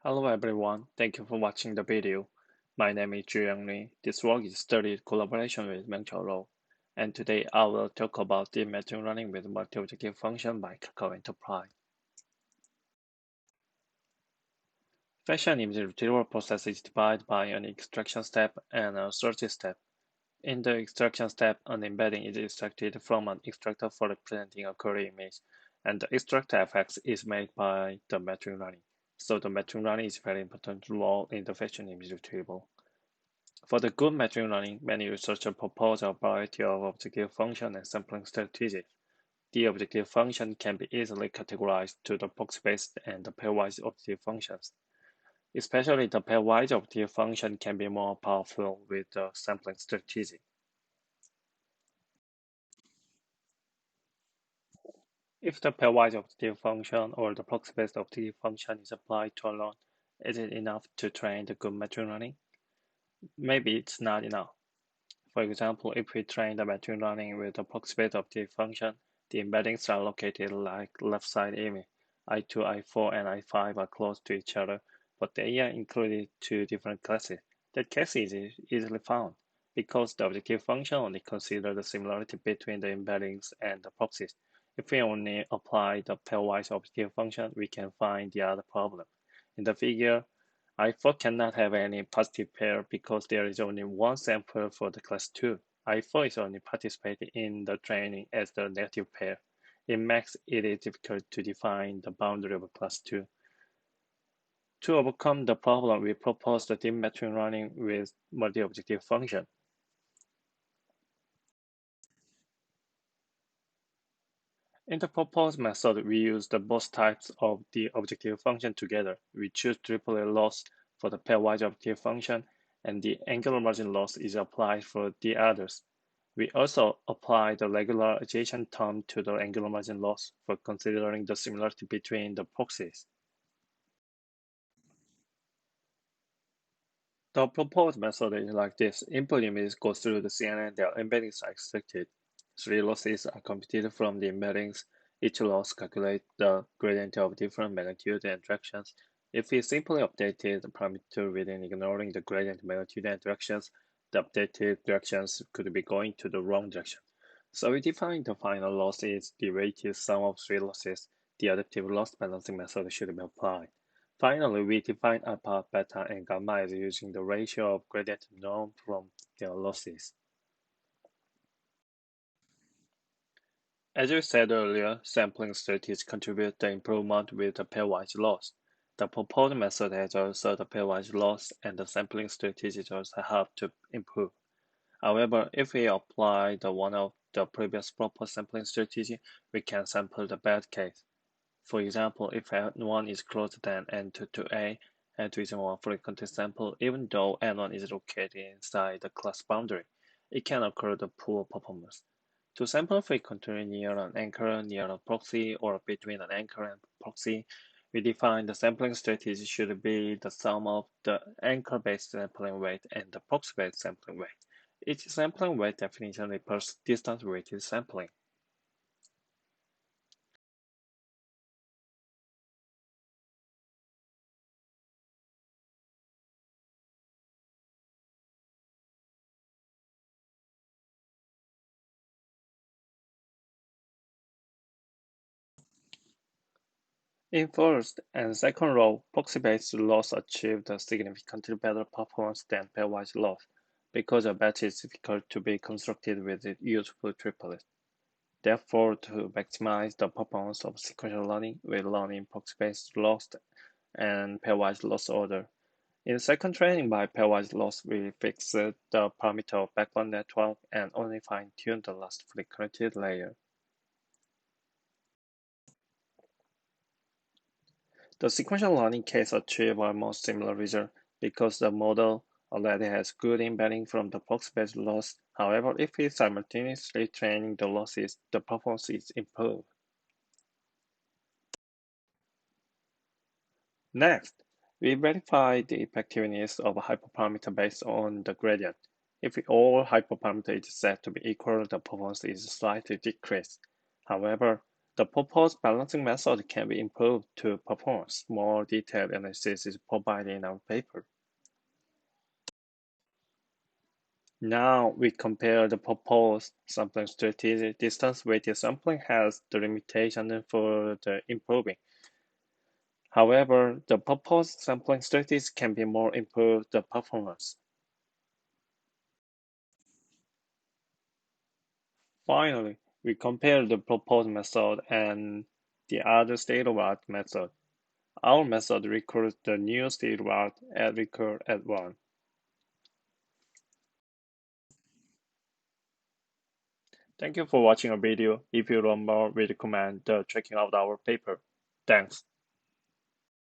Hello everyone, thank you for watching the video. My name is Juyoung Lee. This work is studied collaboration with Juyoung Lee, and today I will talk about deep machine learning with multi-objective function by Kakao Enterprise. Fashion image retrieval process is divided by an extraction step and a search step. In the extraction step, an embedding is extracted from an extractor for representing a query image, and the extractor effect is made by the machine learning. So the machine learning is very important role in the fashion image retrieval. For the good machine learning, many researchers propose a variety of objective function and sampling strategies. The objective function can be easily categorized to the proxy-based and the pairwise objective functions. Especially the pairwise objective function can be more powerful with the sampling strategy. If the pairwise objective function or the proxy-based objective function is applied to a node, is it enough to train the good machine learning? Maybe it's not enough. For example, if we train the machine learning with a proxy-based objective function, the embeddings are located like left side image. I2, I4, and I5 are close to each other, but they are included two different classes. That case is easily found because the objective function only considers the similarity between the embeddings and the proxies. If we only apply the pairwise objective function, we can find the other problem. In the figure, I4 cannot have any positive pair because there is only one sample for the class 2. I4 is only participating in the training as the negative pair. In max, it is difficult to define the boundary of class 2. To overcome the problem, we propose the deep machine learning with multi-objective function. In the proposed method, we use the both types of the objective function together. We choose triplet loss for the pairwise objective function, and the angular margin loss is applied for the others. We also apply the regularization term to the angular margin loss for considering the similarity between the proxies. The proposed method is like this. Input images go through the CNN, their embeddings are extracted. Three losses are computed from the embeddings. Each loss calculates the gradient of different magnitude and directions. If we simply updated the parameter within ignoring the gradient, magnitude, and directions, the updated directions could be going to the wrong direction. So we define the final loss is the weighted sum of three losses. The adaptive loss balancing method should be applied. Finally, we define alpha, beta, and gamma as using the ratio of gradient norm from their losses. As we said earlier, sampling strategies contribute the improvement with the pairwise loss. The proposed method has also the pairwise loss, and the sampling strategies also help to improve. However, if we apply the one of the previous proposed sampling strategy, we can sample the bad case. For example, if N1 is closer than N2 to A, N2 is a more frequent sample, even though N1 is located inside the class boundary, it can occur the poor performance. To sample frequently near an anchor, near a proxy, or between an anchor and proxy, we define the sampling strategy should be the sum of the anchor-based sampling weight and the proxy-based sampling weight. Each sampling weight definition refers distance-weighted sampling. In first and second row, proxy-based loss achieved a significantly better performance than pairwise loss because a batch is difficult to be constructed with useful triplet. Therefore, to maximize the performance of sequential learning, we learn in proxy-based loss and pairwise loss order. In second training by pairwise loss, we fix the parameter of backbone network and only fine-tune the last frequency layer. The sequential learning case achieve almost similar result because the model already has good embedding from the proxy-based loss. However, if we simultaneously train the losses, the performance is improved. Next, we verify the effectiveness of a hyperparameter based on the gradient. If all hyperparameter is set to be equal, the performance is slightly decreased. However, The proposed balancing method can be improved to performance. More detailed analysis is provided in our paper. Now we compare the proposed sampling strategy. Distance-weighted sampling has the limitation for the improving. However, the proposed sampling strategy can be more improve the performance. Finally, we compare the proposed method and the other state-of-art method. Our method recruits the new state-of-art and recur at one. Thank you for watching our video. If you learn more, we recommend checking out our paper. Thanks.